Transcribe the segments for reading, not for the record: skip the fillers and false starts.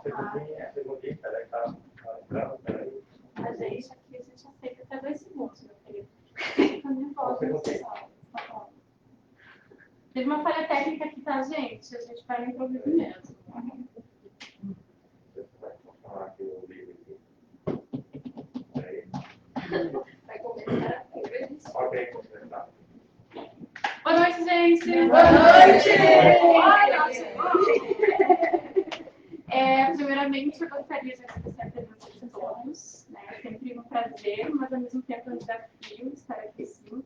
A gente aqui, a gente aceita até 2 segundos, meu querido. Fica nervosa, pessoal. Tá bom. Teve uma falha técnica aqui, tá, gente? A gente vai no improviso mesmo. Vai começar a entrevista. Boa noite, gente! Boa noite! Primeiramente, eu gostaria de agradecer a presença de todos. Né? É sempre um prazer, mas ao mesmo tempo é um desafio estar aqui, sim,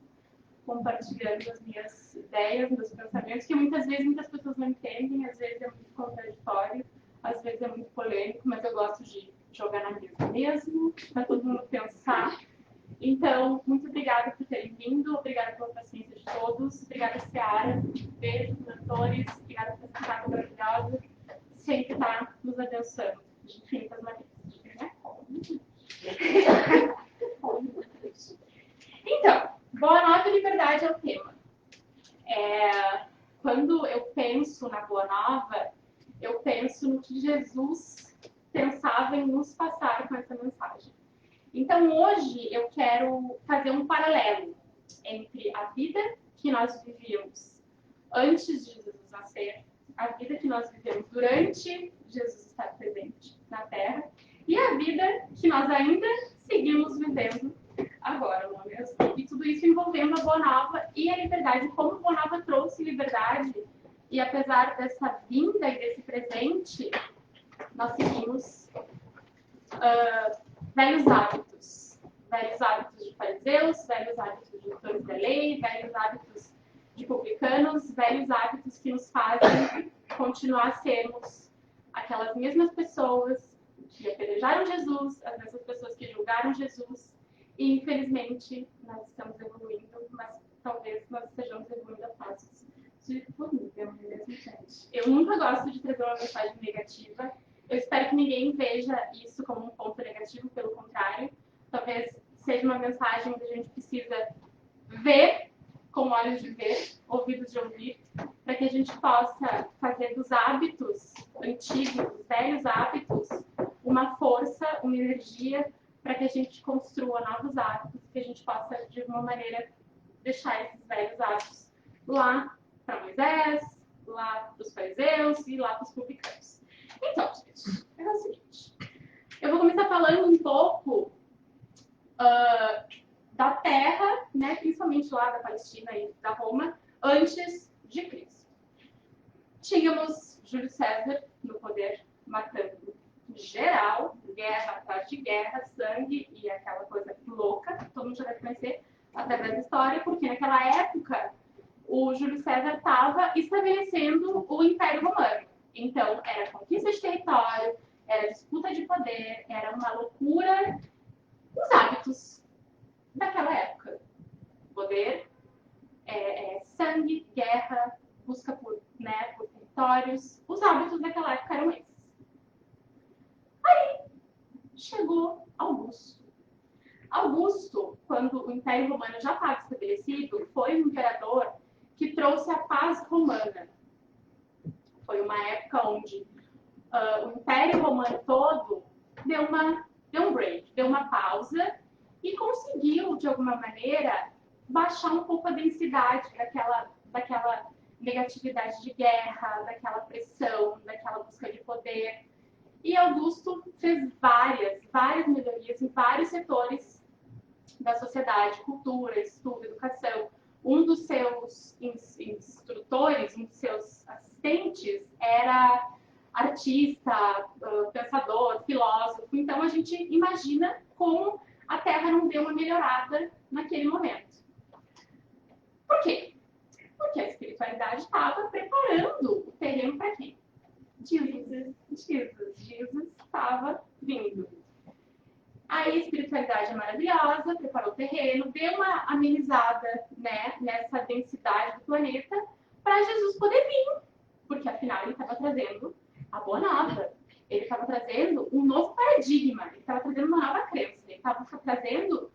compartilhando as minhas ideias, meus pensamentos, que muitas vezes muitas pessoas não entendem, às vezes é muito contraditório, às vezes é muito polêmico, mas eu gosto de jogar na mesa mesmo, para todo mundo pensar. Então, muito obrigada por terem vindo, obrigada pela paciência de todos, obrigada, Seara, beijos, mentores, obrigada por essa casa maravilhosa, sempre está nos abençoando de infinitas maneiras. Então, Boa Nova e Liberdade é o tema. Quando eu penso na Boa Nova, eu penso no que Jesus pensava em nos passar com essa mensagem. Então, hoje, eu quero fazer um paralelo entre a vida que nós vivíamos antes de Jesus nascer, a vida que nós vivemos durante Jesus estar presente na Terra, e a vida que nós ainda seguimos vivendo agora, não é mesmo? E tudo isso envolvendo a Boa Nova e a liberdade, como a Boa Nova trouxe liberdade, e apesar dessa vinda e desse presente, nós seguimos velhos hábitos de fariseus, velhos hábitos de doutores da lei, velhos hábitos de publicanos, velhos hábitos que nos fazem continuar a sermos aquelas mesmas pessoas que apedrejaram Jesus, as mesmas pessoas que julgaram Jesus, e infelizmente nós estamos evoluindo, mas talvez nós estejamos evoluindo a passos de formiga, não é mesmo, gente? Eu nunca gosto de trazer uma mensagem negativa. Eu espero que ninguém veja isso como um ponto negativo, pelo contrário. Talvez seja uma mensagem que a gente precisa ver com olhos de ver, ouvidos de ouvir, para que a gente possa fazer dos hábitos antigos, dos velhos hábitos, uma força, uma energia, para que a gente construa novos hábitos, que a gente possa, de alguma maneira, deixar esses velhos hábitos lá para Moisés, lá para os fariseus e lá para os publicanos. Então, gente, é o seguinte. Eu vou começar falando um pouco da terra, né, principalmente lá da Palestina e da Roma, antes de Cristo. Tínhamos Júlio César no poder, matando geral, guerra atrás de guerra, sangue e aquela coisa louca, que todo mundo já deve conhecer através da história, porque naquela época o Júlio César estava estabelecendo o Império Romano. Então, era conquista de território, era disputa de poder, era uma loucura. Os hábitos daquela época. Poder, sangue, guerra, busca por territórios. Os hábitos daquela época eram esses. Aí, chegou Augusto. Augusto, quando o Império Romano já estava estabelecido, foi um imperador que trouxe a paz romana. Foi uma época onde o Império Romano todo deu um break, deu uma pausa e conseguiu, de alguma maneira, baixar um pouco a densidade daquela negatividade de guerra, daquela pressão, daquela busca de poder. E Augusto fez várias melhorias em vários setores da sociedade, cultura, estudo, educação. Um dos seus instrutores, um dos seus assistentes, era artista, pensador, filósofo. Então, a gente imagina como a Terra não deu uma melhorada naquele momento. Por quê? Porque a espiritualidade estava preparando o terreno para quem? Jesus estava vindo. Aí a espiritualidade é maravilhosa, preparou o terreno, deu uma amenizada, né, nessa densidade do planeta para Jesus poder vir. Porque afinal ele estava trazendo a Boa Nova. Ele estava trazendo um novo paradigma, ele estava trazendo uma nova crença, ele estava trazendo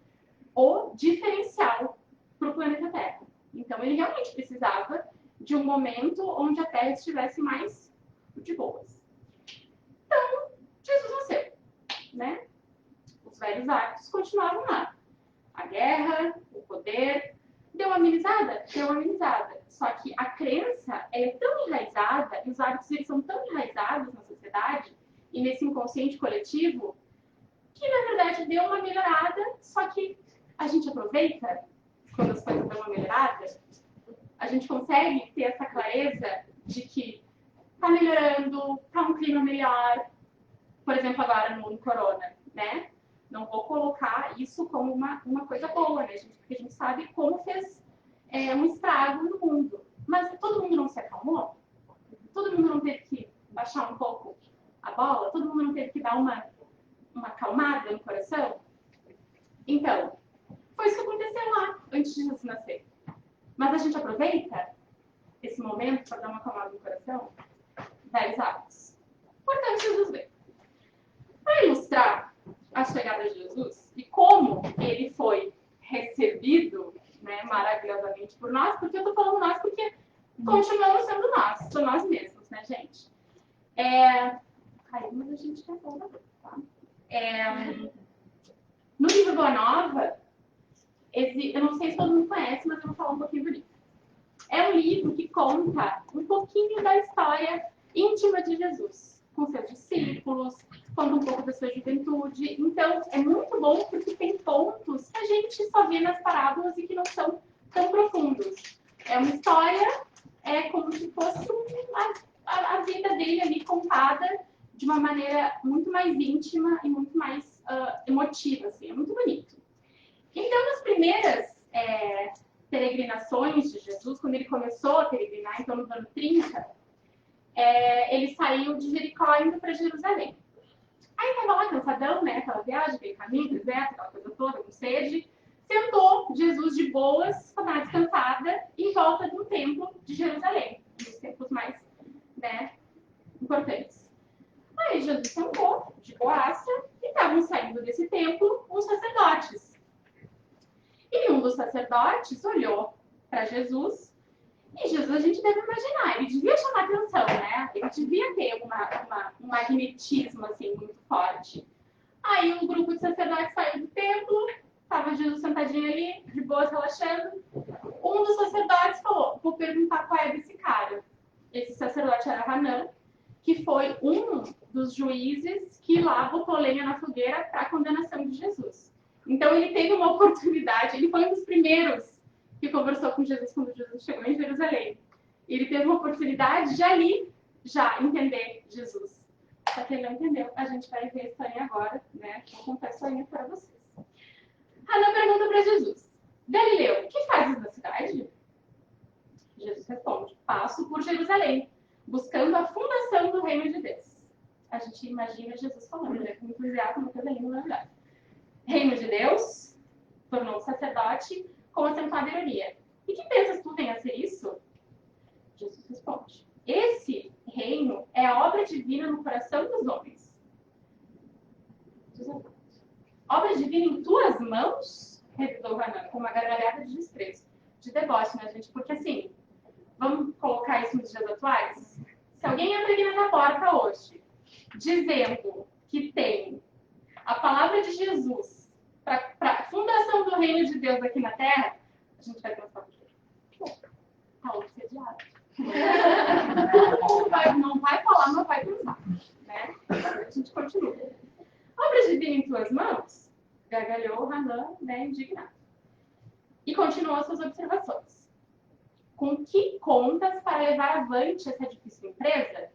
o diferencial para o planeta Terra. Então ele realmente precisava de um momento onde a Terra estivesse mais de boas. Então, né? Os velhos hábitos continuavam lá. A guerra, o poder, deu uma amenizada? Deu uma amenizada. Só que a crença é tão enraizada, e os hábitos eles são tão enraizados na sociedade e nesse inconsciente coletivo, que na verdade deu uma melhorada, só que a gente aproveita quando as coisas dão uma melhorada, a gente consegue ter essa clareza de que tá melhorando, tá um clima melhor, por exemplo, agora no corona, né? Não vou colocar isso como uma coisa boa, né, gente? Porque a gente sabe como fez um estrago no mundo. Mas todo mundo não se acalmou? Todo mundo não teve que baixar um pouco a bola? Todo mundo não teve que dar uma acalmada no coração? Então, foi isso que aconteceu lá, antes de Jesus nascer. Mas a gente aproveita esse momento para dar uma acalmada no coração? Velhos hábitos. Portanto, Jesus veio. Para ilustrar a chegada de Jesus e como ele foi recebido, né, maravilhosamente por nós, porque eu estou falando nós porque continuamos sendo nós mesmos, né, gente? Caiu, mas a gente quer falar, tá? No livro Boa Nova, eu não sei se todo mundo conhece, mas eu vou falar um pouquinho do livro. É um livro que conta um pouquinho da história íntima de Jesus, com seus discípulos, conta um pouco da sua juventude. Então, é muito bom porque tem pontos que a gente só vê nas parábolas e que não são tão profundos. É uma história, como se fosse a vida dele ali contada de uma maneira muito mais íntima e muito mais emotiva, assim. É muito bonito. Então, nas primeiras peregrinações de Jesus, quando ele começou a peregrinar, então no ano 30, ele saiu de Jericó indo para Jerusalém. Aí estava lá cansadão, né? Aquela viagem, aquele caminho, deserto, aquela coisa toda, com sede. Sentou Jesus de boas, para dar descansada, em volta do templo de Jerusalém, um dos templos mais, né, importantes. Aí Jesus sentou, de boaça, e estavam saindo desse templo uns sacerdotes. E um dos sacerdotes olhou para Jesus, e Jesus, a gente deve imaginar, ele devia chamar atenção, né? Ele devia ter um magnetismo, assim, muito forte. Aí um grupo de sacerdotes saiu do templo, estava Jesus sentadinho ali, de boas, relaxando. Um dos sacerdotes falou, vou perguntar qual é desse cara. Esse sacerdote era Hanã, que foi um dos juízes que lá botou lenha na fogueira para a condenação de Jesus. Então ele teve uma oportunidade, ele foi um dos primeiros que conversou com Jesus quando Jesus chegou em Jerusalém. Ele teve uma oportunidade de ali já entender Jesus. Só que ele não entendeu. A gente vai ver isso aí agora, né? Vou contar isso aí para vocês. Hanã pergunta para Jesus: Galileu, o que fazes na cidade? Jesus responde: passo por Jerusalém, buscando a fundação do reino de Deus. A gente imagina Jesus falando, né? Com entusiasmo, uma coisa linda, na verdade. Reino de Deus, tornou sacerdote, com acentuada ironia. E que pensas tu venha a ser isso? Jesus responde: esse reino é a obra divina no coração dos homens. Obra divina em tuas mãos? Revidou Hanã, com uma gargalhada de desprezo. De deboche, né, gente? Porque assim, vamos colocar isso nos dias atuais? Se alguém entra aqui nessa porta hoje, dizendo que tem a palavra de Jesus para a fundação do reino de Deus aqui na Terra, a gente vai pensar o quê? Tá obsediado. Todo mundo não vai falar, mas vai pensar. Né? A gente continua. Obra divina em tuas mãos? Gargalhou Hanã, né, indignado. E continuou suas observações. Com que contas para levar avante essa difícil empresa?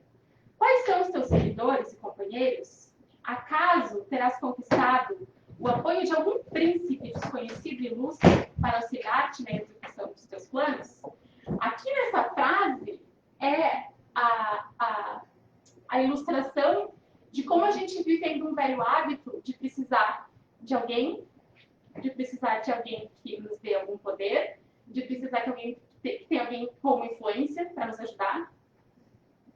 Quais são os teus seguidores e companheiros? Acaso terás conquistado o apoio de algum príncipe desconhecido e ilustre para auxiliar-te na execução dos teus planos? Aqui nessa frase é a ilustração de como a gente vive tendo um velho hábito de precisar de alguém que nos dê algum poder, de precisar que tenha alguém com influência para nos ajudar.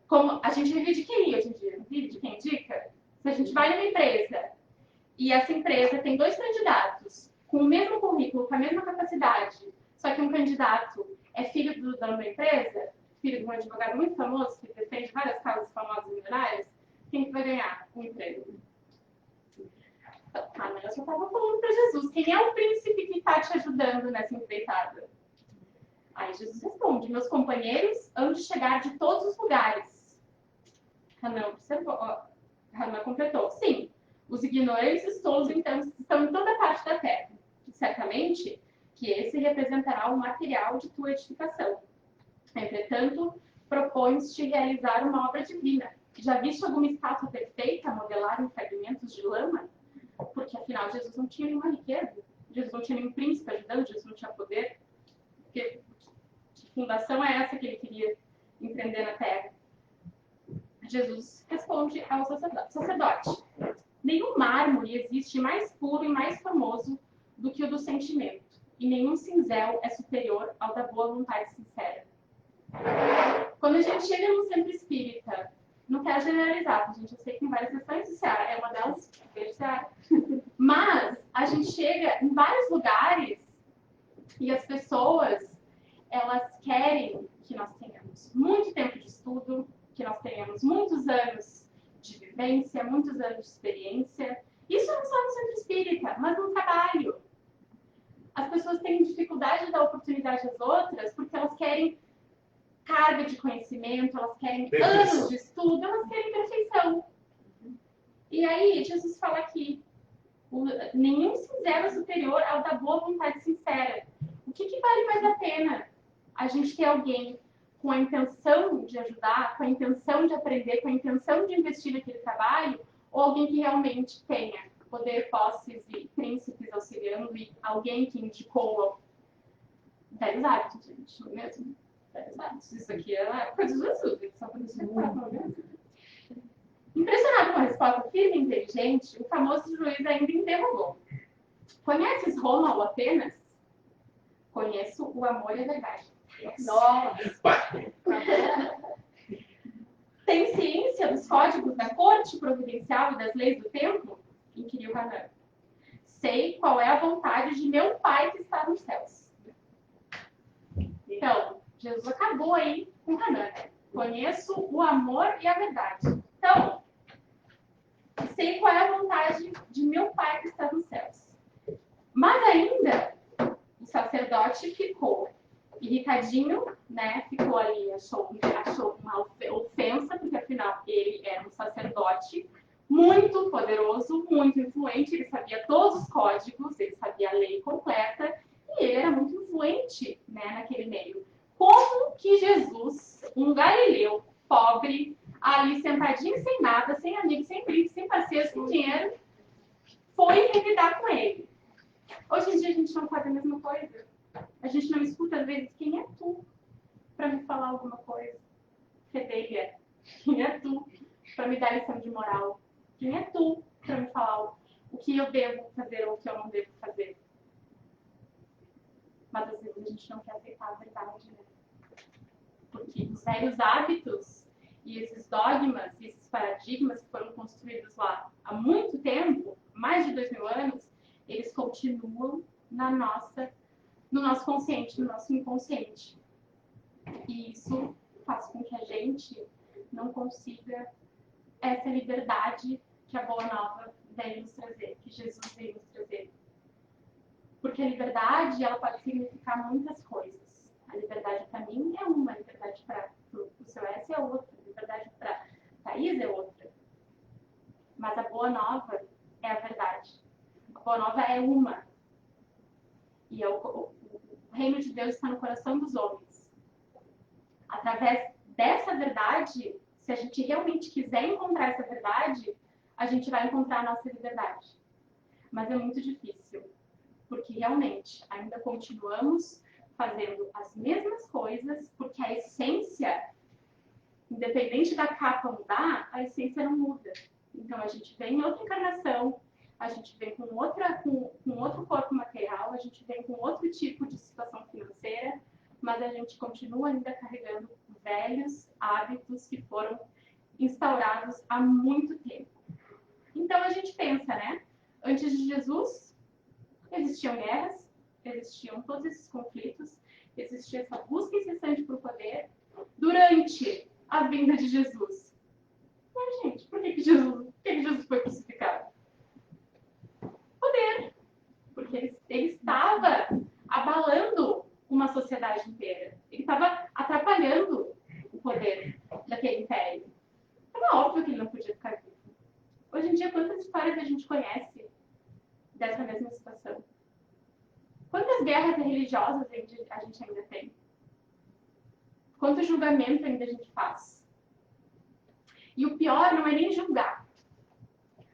Como a gente vive de quem hoje em dia? Vive de quem indica? Se a gente vai numa empresa e essa empresa tem 2 candidatos com o mesmo currículo, com a mesma capacidade, só que um candidato é filho do dono da empresa, filho de um advogado muito famoso que defende várias causas famosas e milionárias, quem que vai ganhar o emprego? Então, Hannah, eu só estava falando para Jesus, quem é o príncipe que está te ajudando nessa empreitada? Aí Jesus responde, meus companheiros hão de chegar de todos os lugares. Hannah completou, sim, os ignorantes todos então, estão em toda parte da terra. Certamente que esse representará o material de tua edificação. Entretanto, propões-te realizar uma obra divina. Já viste alguma estátua perfeita modelada em fragmentos de lama? Porque, afinal, Jesus não tinha nenhuma riqueza. Jesus não tinha nenhum príncipe ajudando, Jesus não tinha poder. Que fundação é essa que ele queria empreender na terra? Jesus responde ao sacerdote. Nenhum mármore existe mais puro e mais formoso do que o do sentimento, e nenhum cinzel é superior ao da boa vontade sincera. Quando a gente chega no centro espírita, não quero generalizar, gente, eu sei que tem várias sessões do Seara, é uma delas, beijo Seara. Mas a gente chega em vários lugares e as pessoas, elas querem que nós tenhamos muito tempo de estudo, que nós tenhamos muitos anos de vivência, muitos anos de experiência. Isso não só no centro espírita, mas no trabalho. As pessoas têm dificuldade de dar oportunidade às outras porque elas querem carga de conhecimento, elas querem anos de estudo, elas querem perfeição. E aí, Jesus fala aqui, nenhum cinzel é superior ao da boa vontade sincera. O que vale mais a pena? A gente ter alguém com a intenção de ajudar, com a intenção de aprender, com a intenção de investir naquele trabalho, ou alguém que realmente tenha poder, posses e príncipes auxiliando e alguém que indicou velhos hábitos, gente, não é mesmo? Velhos hábitos. Isso aqui é coisa de Jesus, só para deixar claro. Impressionado com a resposta firme e inteligente, o famoso juiz ainda interrogou. Conheces Roma ou Atenas? Conheço o amor e a verdade. Nossa! Tem ciência dos códigos da corte providencial e das leis do tempo? Inquiriu Hannah. Sei qual é a vontade de meu Pai que está nos céus. Então, Jesus acabou aí com Hannah. Conheço o amor e a verdade. Então, sei qual é a vontade de meu Pai que está nos céus. Mas ainda, o sacerdote ficou irritadinho, né? Ficou ali, achou uma ofensa, porque afinal ele era um sacerdote muito poderoso, muito influente, ele sabia todos os códigos, ele sabia a lei completa, e ele era muito influente, né, naquele meio. Como que Jesus, um galileu pobre, ali sentadinho sem nada, sem amigos, sem brinco, sem parceiro, sem dinheiro, foi revidar com ele? Hoje em dia a gente não faz a mesma coisa. A gente não escuta, às vezes, quem é tu para me falar alguma coisa? Fedelha. Quem é tu para me dar lição de moral? Quem é tu para me falar o que eu devo fazer ou o que eu não devo fazer? Mas às vezes a gente não quer aceitar a verdade, né? Porque os velhos hábitos e esses dogmas e esses paradigmas que foram construídos lá há muito tempo, mais de 2000 anos, eles continuam no nosso consciente, no nosso inconsciente. E isso faz com que a gente não consiga essa liberdade que a Boa Nova veio nos trazer, que Jesus veio nos trazer. Porque a liberdade, ela pode significar muitas coisas. A liberdade para mim é uma, a liberdade para o seu S é outra, a liberdade para Thaís é outra. Mas a Boa Nova é a verdade. A Boa Nova é uma. E o reino de Deus está no coração dos homens. Através dessa verdade, se a gente realmente quiser encontrar essa verdade, a gente vai encontrar a nossa liberdade. Mas é muito difícil, porque realmente ainda continuamos fazendo as mesmas coisas, porque a essência, independente da capa mudar, a essência não muda. Então a gente vem em outra encarnação, a gente vem com outro corpo material, a gente vem com outro tipo de situação financeira, mas a gente continua ainda carregando velhos hábitos que foram instaurados há muito tempo. Então a gente pensa, né? Antes de Jesus, existiam guerras, existiam todos esses conflitos, existia essa busca incessante por poder. Durante a vinda de Jesus, mas gente, por que Jesus foi crucificado? adultério. Era óbvio que ele não podia ficar vivo. Hoje em dia, quantas histórias a gente conhece dessa mesma situação? Quantas guerras religiosas a gente ainda tem? Quanto julgamento ainda a gente faz? E o pior não é nem julgar.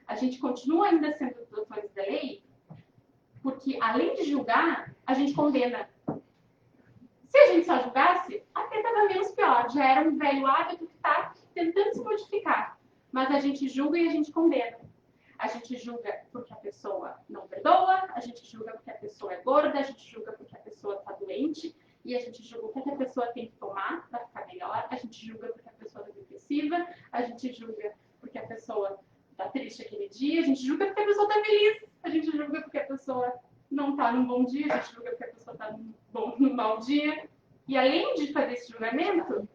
A gente continua ainda sendo doutores da lei, porque além de julgar, a gente condena. Se a gente só julgasse, até estava menos pior. Já era um velho hábito que está tentando se modificar. Mas a gente julga e a gente condena. A gente julga porque a pessoa não perdoa, a gente julga porque a pessoa é gorda, a gente julga porque a pessoa está doente, e a gente julga o que a pessoa tem que tomar para ficar melhor, a gente julga porque a pessoa é depressiva, a gente julga porque a pessoa está triste aquele dia, a gente julga porque a pessoa está feliz, a gente julga porque a pessoa não está num bom dia, a gente julga porque a pessoa está num mau dia. E além de fazer esse julgamento,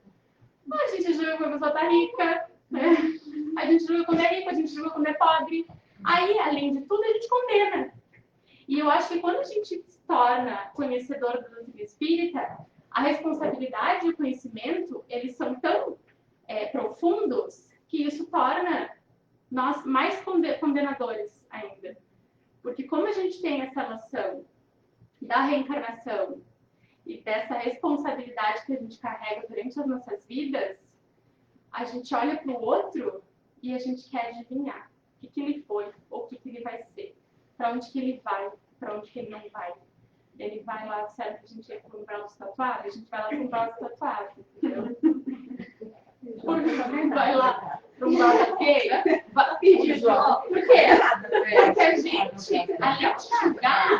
a gente julga quando a pessoa está rica, né? A gente julga quando é rico, a gente julga quando é pobre. Aí, além de tudo, a gente condena. E eu acho que quando a gente se torna conhecedor da doutrina espírita, a responsabilidade e o conhecimento, eles são tão profundos que isso torna nós mais condenadores ainda. Porque como a gente tem essa noção da reencarnação e dessa responsabilidade que a gente carrega durante as nossas vidas, a gente olha para o outro e a gente quer adivinhar o que ele foi ou o que ele vai ser, para onde que ele vai, para onde que ele não vai. Ele vai lá, serve que a gente ia para um braço tatuado, a gente vai lá para um braço tatuado, entendeu? Vai lá para um braço gay, vai pedir jogo. Por quê? Porque a gente, além de julgar,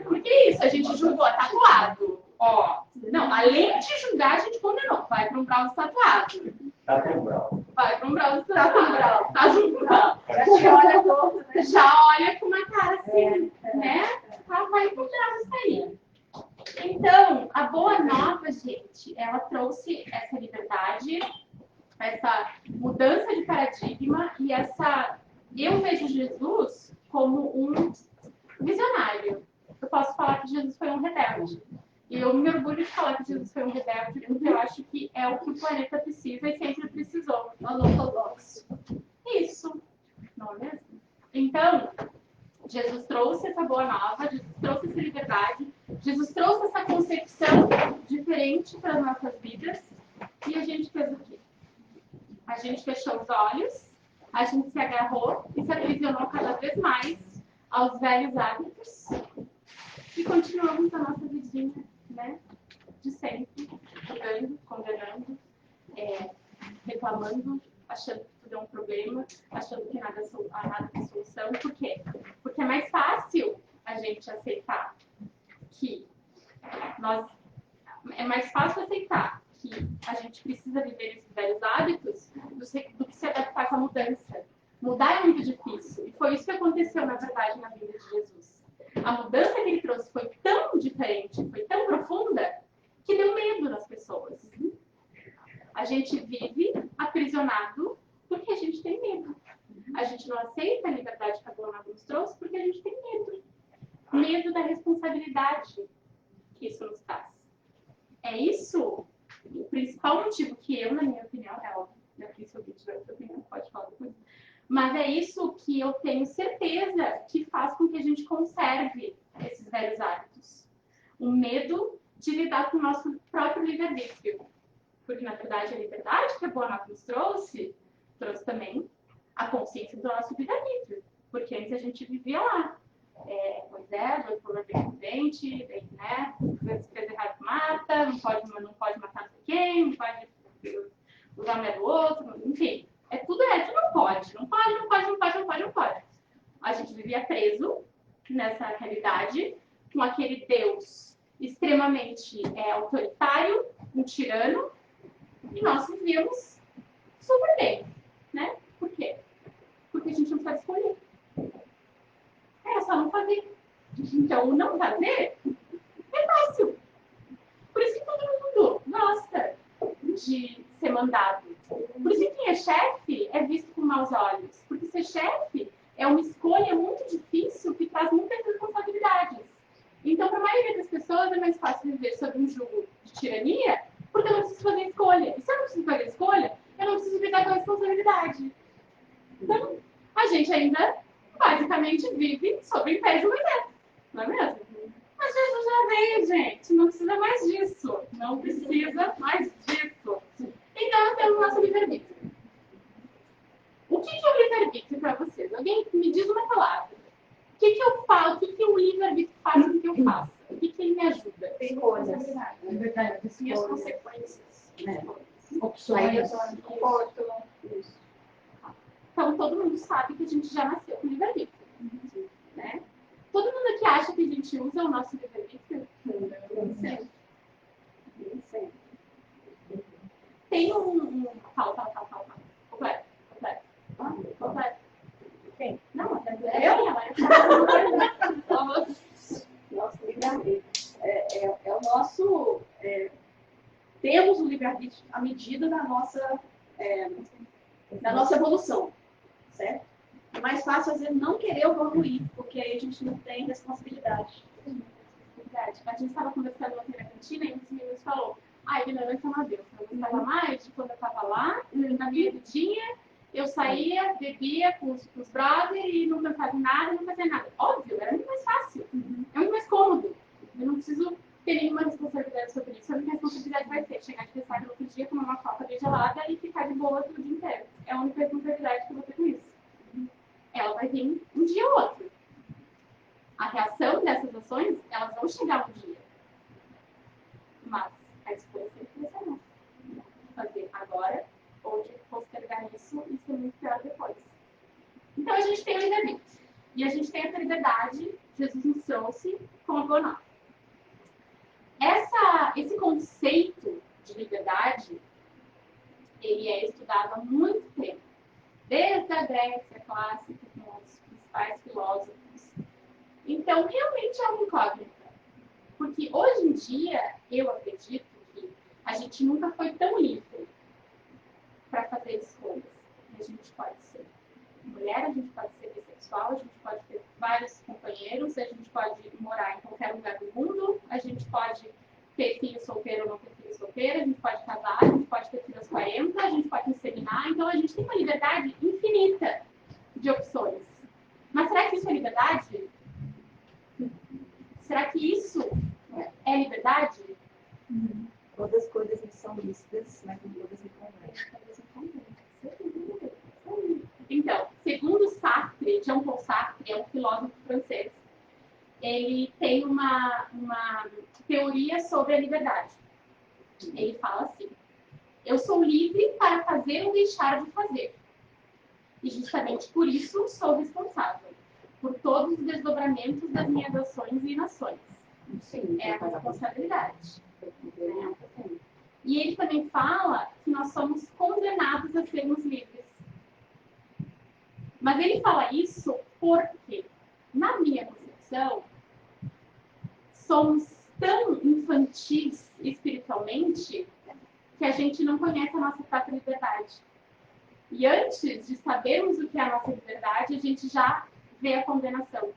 porque é isso, a gente julgou tatuado. Ó, não, além de julgar, a gente condenou. Vai para um braço tatuado. Tá com brau. Vai para um braço tatuado. Tá junto. Já olha com uma cara assim, né? Vai pro braço isso aí. Então, a boa nova, gente, ela trouxe essa liberdade, essa mudança de paradigma e essa... Eu vejo Jesus como um visionário. Eu posso falar que Jesus foi um rebelde. E eu me orgulho de falar que Jesus foi um rebelde, porque eu acho que é o que o planeta precisa e sempre precisou. Ortodoxo. Isso. Não é mesmo? Então, Jesus trouxe essa boa nova, Jesus trouxe essa liberdade, Jesus trouxe essa concepção diferente para as nossas vidas. E a gente fez o quê? A gente fechou os olhos, a gente se agarrou e se aprisionou cada vez mais aos velhos hábitos e continuamos a nossa vidinha, né? De sempre, julgando, condenando, reclamando, achando que tudo é um problema, achando que nada tem solução. Por quê? Porque é mais fácil a gente aceitar que é mais fácil aceitar que a gente precisa viver esses velhos hábitos do que se adaptar com a mudança. Mudar é muito difícil. E foi isso que aconteceu, na verdade, na vida de Jesus. A mudança que ele trouxe foi tão diferente, foi tão profunda, que deu medo nas pessoas. A gente vive aprisionado porque a gente tem medo. A gente não aceita a liberdade que a Boa Nova nos trouxe porque a gente tem medo. Medo da responsabilidade que isso nos traz. É isso o principal motivo que eu, na minha opinião, é óbvio, daqui se alguém tiver outra opinião, pode falar depois. Mas é isso que eu tenho certeza que faz com que a gente conserve esses velhos hábitos. O medo de lidar com o nosso próprio livre-arbítrio. Porque, na verdade, a liberdade que a Boa Nova nos trouxe também a consciência do nosso livre-arbítrio. Porque antes a gente vivia lá. Pois é, dois por dente, né? Se fez errado, mata, não pode matar quem, não pode usar a mulher do outro, enfim. Tudo não pode. Não pode. A gente vivia preso nessa realidade, com aquele Deus extremamente autoritário, um tirano, e nós vivíamos super bem, né? Por quê? Porque a gente não pode escolher. É só não fazer. Então, o não fazer é fácil. Por isso que todo mundo gosta de ser mandado. Por isso que quem é chefe é visto com maus olhos. Porque ser chefe é uma escolha muito difícil que traz muitas responsabilidades. Então, para a maioria das pessoas, é mais fácil viver sob um jugo de tirania porque eu não preciso fazer escolha. E se eu não preciso fazer escolha, eu liberdade. Então, a gente ainda basicamente vive sob o império de Moisés, não é mesmo? Mas Jesus já veio, gente, não precisa mais disso. Não precisa mais disso. Então, nós temos o nosso livre-arbítrio. O que é o livre-arbítrio para vocês? Alguém me diz uma palavra. O que eu falo? O que o livre-arbítrio faz com que eu faça? O que ele me ajuda? Escolhas. E as consequências. Opções. Então, todo mundo sabe que a gente já nasceu com livre-arbítrio. Né? Todo mundo aqui acha que a gente usa o nosso livre-arbítrio? Não. Tem Fala. Completo. Quem? Não, até Nosso livre-arbítrio. É o nosso. Temos o livre-arbítrio à medida da nossa evolução, certo? É mais fácil, às vezes, não querer evoluir, porque aí a gente não tem responsabilidade. A gente estava conversando aqui na cantina e um dos meninos falou: a ignorância é uma Deus. Eu gostava mais de quando eu estava lá, na minha vidinha, eu saía, bebia com os brothers e não pensava em nada, não fazia nada. Óbvio, era muito mais fácil, é muito mais cômodo. Eu não preciso ter nenhuma responsabilidade sobre isso. A única responsabilidade vai ser chegar de pensar no outro dia, tomar uma coca bem gelada e ficar de boa o dia inteiro. É a única responsabilidade que eu vou ter com isso. Ela vai vir um dia ou outro. A reação dessas ações, elas vão chegar um dia. Mas a escolha sempre vai ser nossa. Fazer agora ou de postergar isso e ser muito pior depois. Então a gente tem o livre-arbítrio. E a gente tem essa liberdade, Jesus nos trouxe com a boa nova. Esse conceito de liberdade, ele é estudado há muito tempo. Desde a Grécia clássica, com os principais filósofos. Então, realmente é uma incógnita. Porque hoje em dia, eu acredito que a gente nunca foi tão livre para fazer escolhas. A gente pode ser mulher, a gente pode ser bissexual, a gente pode ter vários companheiros, a gente pode morar em qualquer lugar do mundo, a gente pode ter filho solteiro ou não ter filho solteiro, a gente pode casar, a gente pode ter filho aos 40, a gente pode inseminar. Então, a gente tem uma liberdade infinita de opções. Mas será que isso é liberdade? Será que isso é liberdade? Todas as coisas me são lícitas, mas nem todas me convêm. Então, segundo Sartre, Jean-Paul Sartre, é um filósofo francês, ele tem uma teoria sobre a liberdade. Ele fala assim: eu sou livre para fazer ou deixar de fazer. E justamente por isso sou responsável por todos os desdobramentos das minhas ações e inações. Sim, É a responsabilidade. E ele também fala que nós somos condenados a sermos livres. Mas ele fala isso porque, na minha concepção, somos tão infantis espiritualmente que a gente não conhece a nossa própria liberdade. E antes de sabermos o que é a nossa liberdade, a gente já vê a condenação.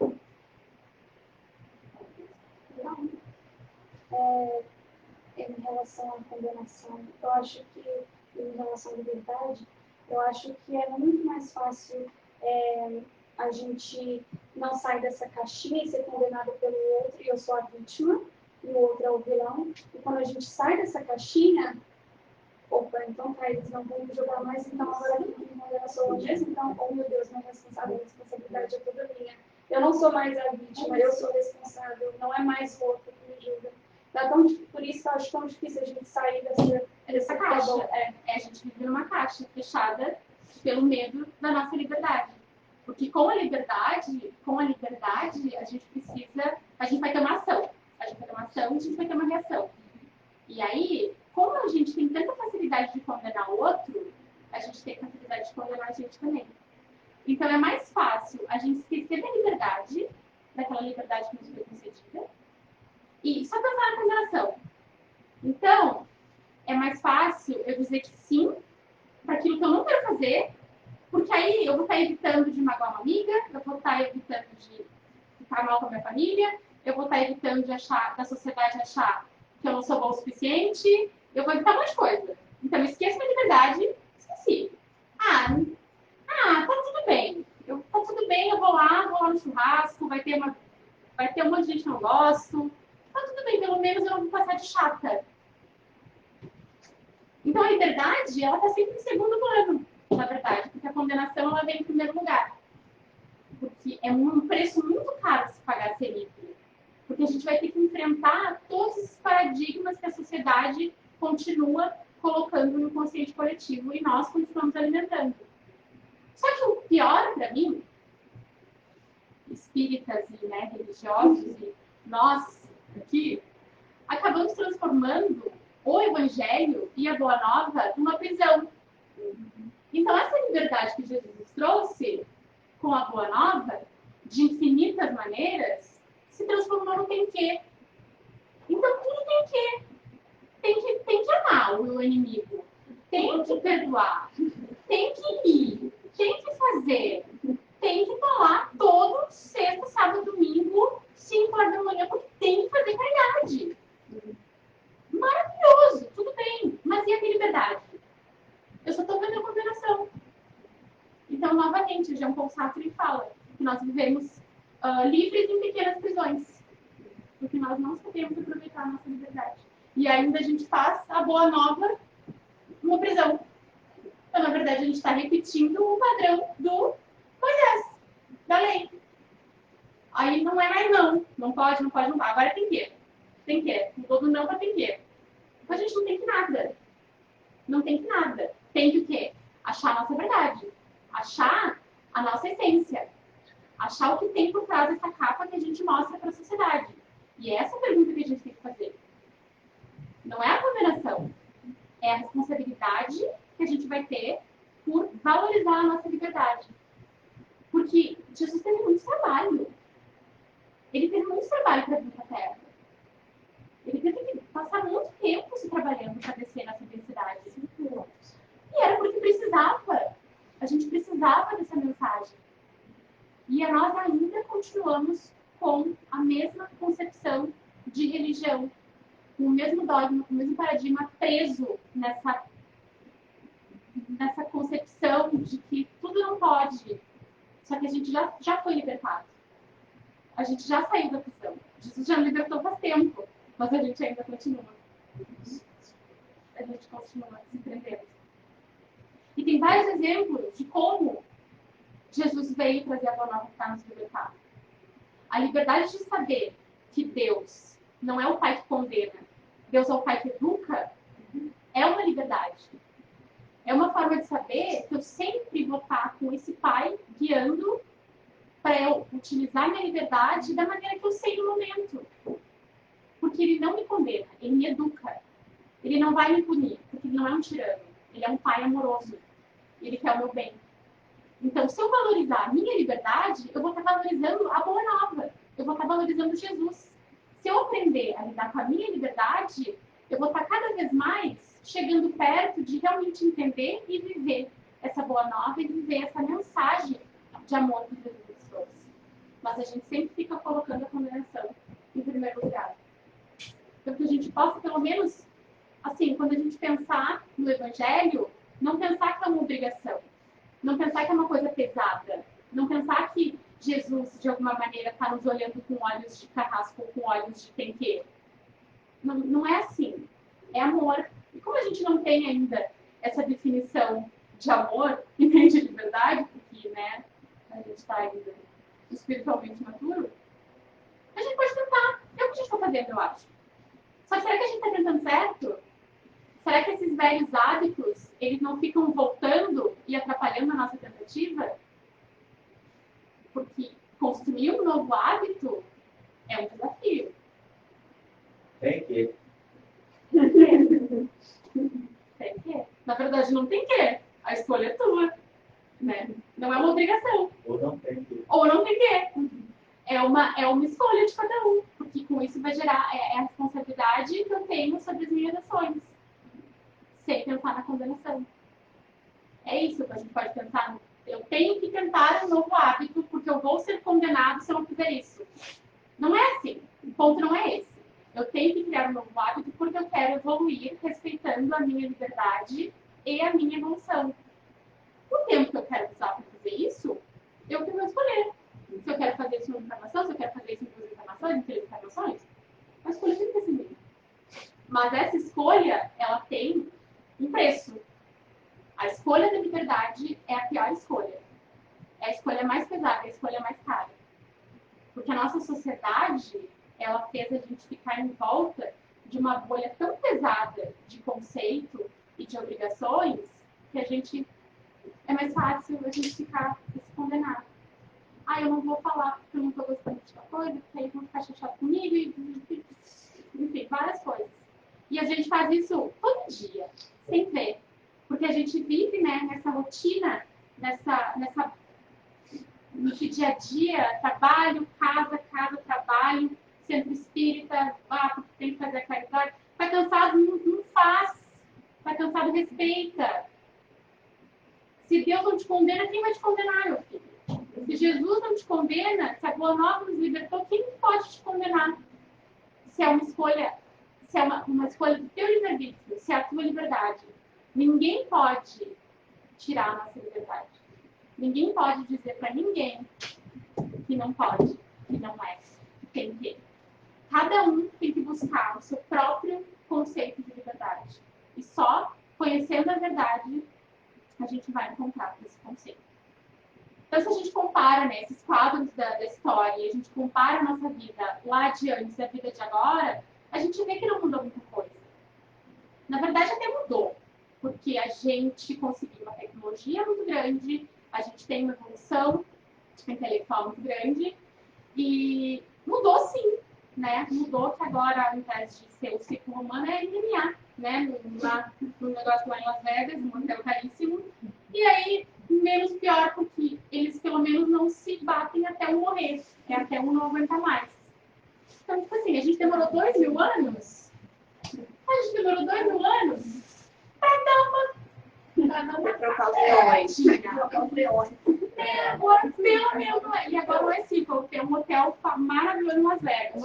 Em relação à condenação, eu acho que, em relação à liberdade, eu acho que é muito mais fácil a gente não sair dessa caixinha e ser condenado pelo outro, e eu sou a vítima, e o outro é o vilão. E quando a gente sai dessa caixinha, opa, então tá, eles não vão me julgar mais, então agora quem me condena sou eu mesmo, então, oh meu Deus, minha responsabilidade é toda minha. Eu não sou mais a vítima, eu sou responsável, não é mais o outro que me julga. Então, por isso eu acho tão difícil a gente sair dessa caixa. A gente vive numa caixa fechada pelo medo da nossa liberdade. Porque com a liberdade, a gente vai ter uma ação. A gente vai ter uma ação e a gente vai ter uma reação. E aí, como a gente tem tanta facilidade de condenar o outro, a gente tem facilidade de condenar a gente também. Então é mais fácil a gente esquecer da liberdade, daquela liberdade que nos foi concedida, e só pensar na condenação. Então, é mais fácil eu dizer que sim para aquilo que eu não quero fazer, porque aí eu vou estar evitando de magoar uma amiga, eu vou estar evitando de ficar mal com a minha família, eu vou estar evitando da sociedade achar que eu não sou bom o suficiente, eu vou evitar um monte de coisa. Então, eu esqueço minha liberdade, esqueci. vai ter um monte de gente que não gosto. Tá tudo bem, pelo menos eu não vou passar de chata. Então a liberdade, ela está sempre em segundo plano, na verdade, porque a condenação ela vem em primeiro lugar. Porque é um preço muito caro se pagar ser livre. Porque a gente vai ter que enfrentar todos esses paradigmas que a sociedade continua colocando no consciente coletivo e nós continuamos alimentando. Só que o pior para mim, espíritas e religiosos e nós aqui, acabamos transformando o Evangelho e a Boa Nova numa prisão. Então, essa liberdade que Jesus nos trouxe com a Boa Nova, de infinitas maneiras, se transformou no tem que. Então, tudo tem que. Tem que amar o inimigo. Tem que perdoar. Tem que ir. Tem que fazer. Tem que estar lá todo sexta, sábado, domingo, 5 horas da manhã, porque tem que fazer caridade. Maravilhoso, tudo bem. Mas e a minha liberdade? Eu só estou vendo a condenação. Então, novamente, Jean Paul Sartre fala que nós vivemos livres em pequenas prisões. Porque nós não sabemos aproveitar a nossa liberdade. E ainda a gente faz a Boa Nova numa prisão. Então, na verdade, a gente está repetindo o padrão do Moisés, da lei. Aí não é mais não. Não pode, não pode, não pode. Agora tem que. Tem que. Mudou do não para tem que. Então, a gente não tem que nada. Não tem que nada. Tem que o quê? Achar a nossa verdade. Achar a nossa essência. Achar o que tem por trás dessa capa que a gente mostra para a sociedade. E é essa a pergunta que a gente tem que fazer. Não é a condenação. É a responsabilidade que a gente vai ter por valorizar a nossa liberdade. Porque Jesus teve muito trabalho. Ele teve muito trabalho para vir para a Terra. Ele teve que passar muito tempo se trabalhando para descer nessa densidade. E era porque precisava. A gente precisava dessa mensagem. E nós ainda continuamos com a mesma concepção de religião, com o mesmo dogma, com o mesmo paradigma preso nessa concepção de que tudo não pode. Só que a gente já foi libertado. A gente já saiu da prisão. Jesus já libertou faz tempo, mas a gente ainda continua. A gente continua se prendendo. E tem vários exemplos de como Jesus veio trazer a Boa Nova para nos libertar. A liberdade de saber que Deus não é o Pai que condena, Deus é o Pai que educa, é uma liberdade. É uma forma de saber que eu sempre vou estar com esse Pai guiando para eu utilizar minha liberdade da maneira que eu sei no momento. Porque Ele não me condena, Ele me educa. Ele não vai me punir, porque Ele não é um tirano. Ele é um Pai amoroso. Ele quer o meu bem. Então, se eu valorizar a minha liberdade, eu vou estar valorizando a Boa Nova. Eu vou estar valorizando Jesus. Se eu aprender a lidar com a minha liberdade, eu vou estar cada vez mais chegando perto de realmente entender e viver essa Boa Nova e viver essa mensagem de amor que Jesus nos trouxe. Mas a gente sempre fica colocando a condenação em primeiro lugar. Então, que a gente possa, pelo menos, assim, quando a gente pensar no Evangelho, não pensar que é uma obrigação. Não pensar que é uma coisa pesada. Não pensar que Jesus, de alguma maneira, está nos olhando com olhos de carrasco ou com olhos de tem que. Não é assim. É amor. E como a gente não tem ainda essa definição de amor e nem de liberdade, porque a gente está ainda espiritualmente maduro, a gente pode tentar. É o que a gente está fazendo, eu acho. Só que será que a gente está tentando certo? Será que esses velhos hábitos, eles não ficam voltando e atrapalhando a nossa tentativa? Porque construir um novo hábito é um desafio. Tem que. Tem que. Na verdade, não tem que. A escolha é tua. Né? Não é uma obrigação. Ou não tem que. Ou não tem que. É uma escolha de cada um. Porque com isso vai gerar a responsabilidade que eu tenho sobre as minhas ações. Sem pensar na condenação. É isso que a gente pode pensar. Eu tenho que tentar um novo hábito porque eu vou ser condenado se eu não fizer isso. Não é assim. O ponto não é esse. Eu tenho que criar um novo hábito porque eu quero evoluir respeitando a minha liberdade e a minha evolução. O tempo que eu quero usar para fazer isso, eu que vou escolher. Se eu quero fazer isso numa encarnação, se eu quero Mas essa escolha, ela tem um preço. A escolha da liberdade é a pior escolha. É a escolha mais pesada, é a escolha mais cara. Porque a nossa sociedade, ela fez a gente ficar em volta de uma bolha tão pesada de conceito e de obrigações que a gente é mais fácil a gente ficar se condenado. Ah, eu não vou falar porque eu não estou gostando de tal coisa, porque aí vão ficar chateados comigo, e, enfim, várias coisas. E a gente faz isso todo dia, sem ver. Porque a gente vive, né, nessa rotina, nesse dia a dia, trabalho, casa, trabalho, centro espírita, porque tem que fazer a caridade. Está cansado, não faz. Está cansado, respeita. Se Deus não te condena, quem vai te condenar, meu filho? Se Jesus não te condena, se a Boa Nova nos libertou, quem pode te condenar? Se é uma escolha, se é uma escolha do teu livre-arbítrio, se é a tua liberdade. Ninguém pode tirar a nossa liberdade. Ninguém pode dizer para ninguém que não pode, que não é, que tem que. Cada um tem que buscar o seu próprio conceito de liberdade. E só conhecendo a verdade, a gente vai encontrar esse conceito. Então, se a gente compara, né, esses quadros da história e a gente compara a nossa vida lá de antes e a vida de agora, a gente vê que não mudou muita coisa. Na verdade, até mudou, porque a gente conseguiu uma tecnologia muito grande, a gente tem uma evolução intelectual muito grande e mudou sim, né? Mudou que agora, ao invés de ser o ciclo romano, é MMA, né? No negócio lá em Las Vegas, um hotel caríssimo. E aí, menos pior, porque eles pelo menos não se batem até um morrer, até um não aguentar mais. Então, tipo assim, a gente demorou 2.000 anos. A gente demorou 2.000 anos para dar uma. Pra trocar os leões. Agora, pelo menos, e agora não é ciclo, tem um hotel maravilhoso em Las Vegas.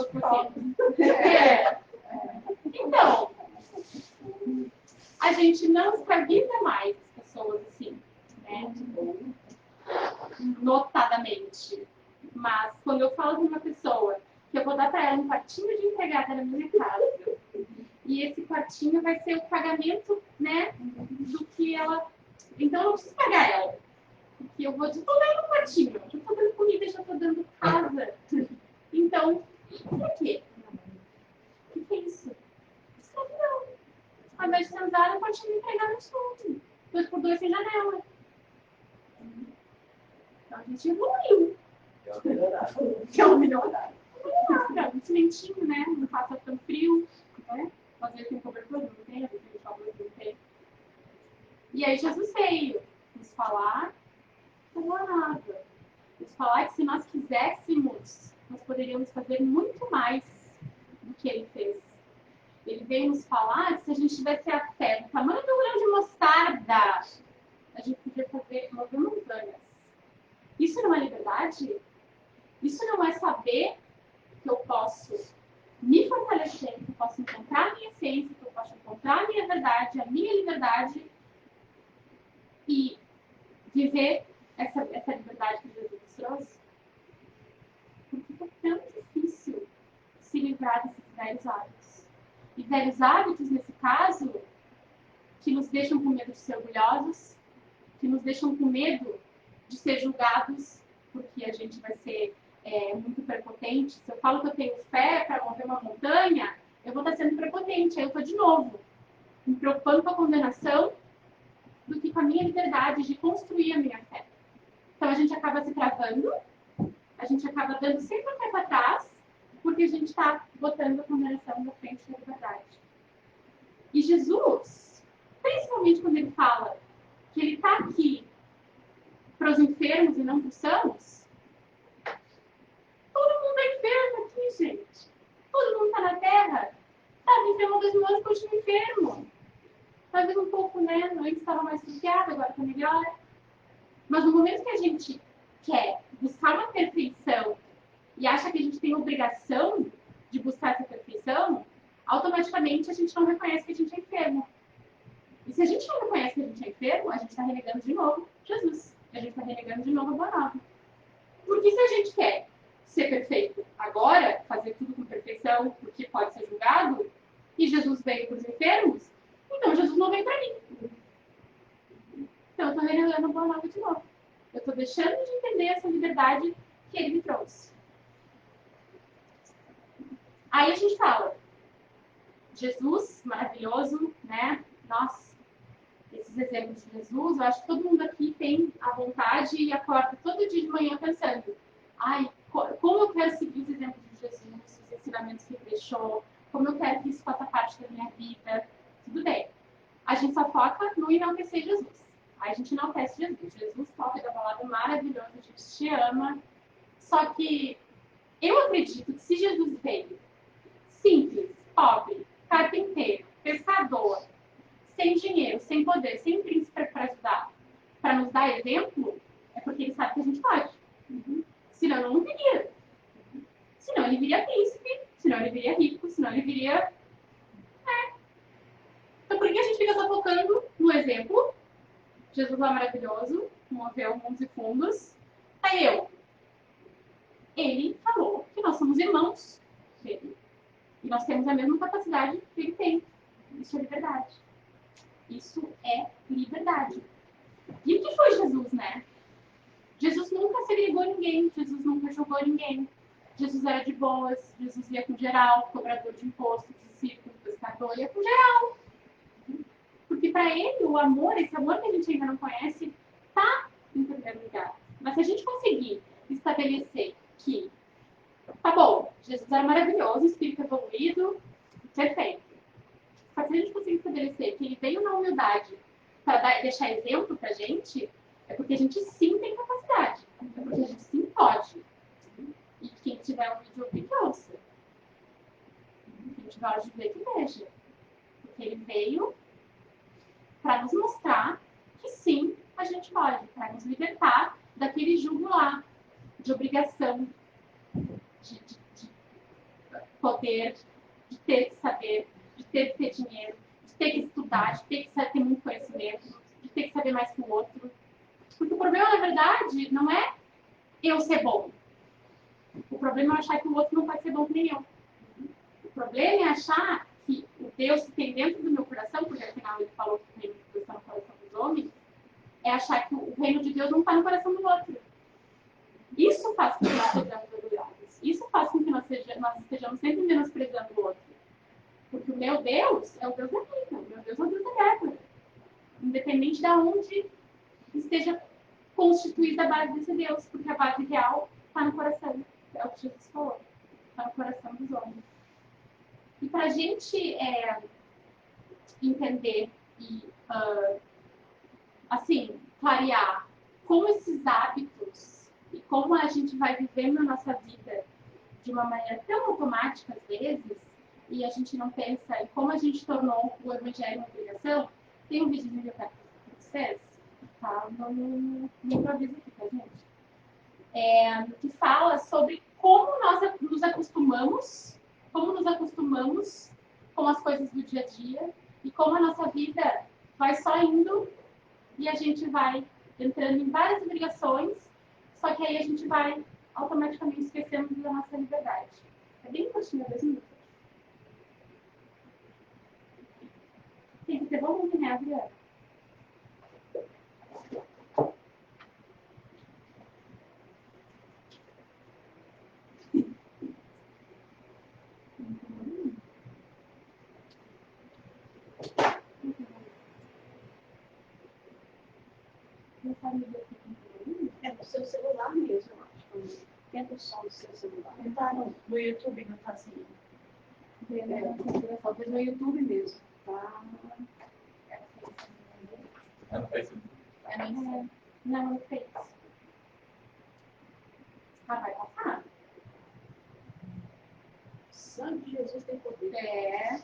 Então, a gente não escraviza mais as pessoas assim, né? Notadamente. Mas quando eu falo de uma pessoa que eu vou dar para ela um quartinho de empregada na minha casa, e esse quartinho vai ser o pagamento, né, do que ela. Então eu não preciso pagar ela. Porque eu vou de todo no quartinho. Já estou dando comida, já estou dando casa. Então, por quê? O que é isso? Escravidão. Ao invés de transar, eu continuo empregando junto. 2x2 sem janela. Então a gente evoluiu. Que é o melhorado. Um cimentinho, né? Não faça tão frio. Né? Às vezes tem cobertor, não tem. Às vezes tem cobertor, não tem. E aí Jesus veio nos falar não há nada. Nos falar que se nós quiséssemos, nós poderíamos fazer muito mais do que ele fez. Ele veio nos falar que se a gente tivesse a fé do tamanho do grão de mostarda, a gente podia mover montanhas. Isso não é liberdade? Isso não é saber que eu posso me fortalecer, que eu posso encontrar a minha essência, que eu posso encontrar a minha verdade, a minha liberdade e viver essa liberdade que Jesus nos trouxe? Porque é tão difícil se livrar desses velhos hábitos. E velhos hábitos, nesse caso, que nos deixam com medo de ser orgulhosos, que nos deixam com medo de ser julgados, porque a gente vai ser muito prepotente. Se eu falo que eu tenho fé para mover uma montanha, eu vou estar sendo prepotente. Aí eu estou de novo me preocupando com a condenação do que com a minha liberdade de construir a minha fé. Então a gente acaba se travando, a gente acaba dando sempre um pé para trás, porque a gente está botando a condenação na frente da liberdade. E Jesus, principalmente quando ele fala que ele está aqui para os enfermos e não para os sãos, todo mundo é enfermo aqui, gente. Todo mundo está na Terra. Viver uma das mãos e continua enfermo. Talvez um pouco, né? Antes estava mais frustrado, agora está melhor. Mas no momento que a gente quer buscar uma perfeição e acha que a gente tem a obrigação de buscar essa perfeição, automaticamente a gente não reconhece que a gente é enfermo. E se a gente não reconhece que a gente é enfermo, a gente está renegando de novo Jesus. A gente está renegando de novo a Boa Nova. Porque se a gente quer ser perfeito agora, fazer tudo com perfeição, porque pode ser julgado, e Jesus veio para os enfermos, então Jesus não veio para mim. Então eu estou renegando a boa nova de novo. Eu estou deixando de entender essa liberdade que ele me trouxe. Aí a gente fala, Jesus, maravilhoso, né? Nossa, esses exemplos de Jesus, eu acho que todo mundo aqui tem a vontade e acorda todo dia de manhã pensando, ai, como eu quero seguir os exemplos de Jesus, os ensinamentos que ele deixou, como eu quero que isso faça parte da minha vida. Tudo bem. A gente só foca no enaltecer Jesus. Aí a gente enaltece Jesus. Jesus toca da palavra maravilhosa, a gente te ama. Só que eu acredito que se Jesus veio simples, pobre, carpinteiro, pescador, sem dinheiro, sem poder, sem príncipe para ajudar, para nos dar exemplo, é porque ele sabe que a gente pode. Senão, eu não viria. Senão, ele viria príncipe, senão, ele viria rico, senão, ele viria... Então, por que a gente fica só focando no exemplo? Jesus é maravilhoso, moveu mundos e fundos. Aí ele falou que nós somos irmãos dele. E nós temos a mesma capacidade que ele tem. Isso é liberdade. Isso é liberdade. E o que foi Jesus, né? Jesus nunca segregou ninguém. Jesus nunca julgou ninguém. Jesus era de boas. Jesus ia com geral, cobrador de imposto, discípulo, pescador, ia com geral. Porque para ele, o amor, esse amor que a gente ainda não conhece, está em primeiro lugar. Mas se a gente conseguir estabelecer que, tá bom, Jesus era maravilhoso, espírito evoluído, perfeito. Mas se a gente conseguir estabelecer que ele veio na humildade para deixar exemplo pra gente, é porque a gente sim tem capacidade. É porque a gente sim pode. E quem tiver um vídeo, ouve que ouça. Quem tiver hora de ver, que veja. Porque ele veio para nos mostrar que sim, a gente pode. Para nos libertar daquele jugo lá, de obrigação, de poder, de ter que saber, de ter que ter dinheiro, de ter que estudar, de ter que ter muito conhecimento, de ter que saber mais que o outro. Porque o problema, na verdade, não é eu ser bom. O problema é achar que o outro não pode ser bom que nem eu. O problema é achar que o Deus que tem dentro do meu coração, porque afinal ele falou que o reino de Deus está no coração dos homens, é achar que o reino de Deus não está no coração do outro. Isso faz com que nós sejamos orgulhosos. Isso faz com que nós estejamos sempre menosprezando o outro. Porque o meu Deus é o Deus da vida, o meu Deus é o Deus da guerra. Independente de onde esteja constituída a base desse Deus, porque a base real está no coração. É o que Jesus falou. Está no coração dos homens. E para a gente entender e, assim, clarear como esses hábitos e como a gente vai vivendo a nossa vida de uma maneira tão automática, às vezes, e a gente não pensa em como a gente tornou o evangelho uma obrigação, tem um vídeo que eu quero para vocês, tá? No improviso aqui, tá, gente? Que fala sobre como nós nos acostumamos com as coisas do dia a dia e como a nossa vida vai só indo e a gente vai entrando em várias obrigações, só que aí a gente vai automaticamente esquecendo da nossa liberdade. É bem curtinho, 2 minutos. Tem que ter volume, né, Adriana? É no seu celular mesmo, eu acho. Tenta o som do seu celular. Tá no YouTube, não tá assim. Talvez no YouTube mesmo. Tá? É no Facebook. Não, não fez. Ah, vai passar? O sangue de Jesus tem poder. É.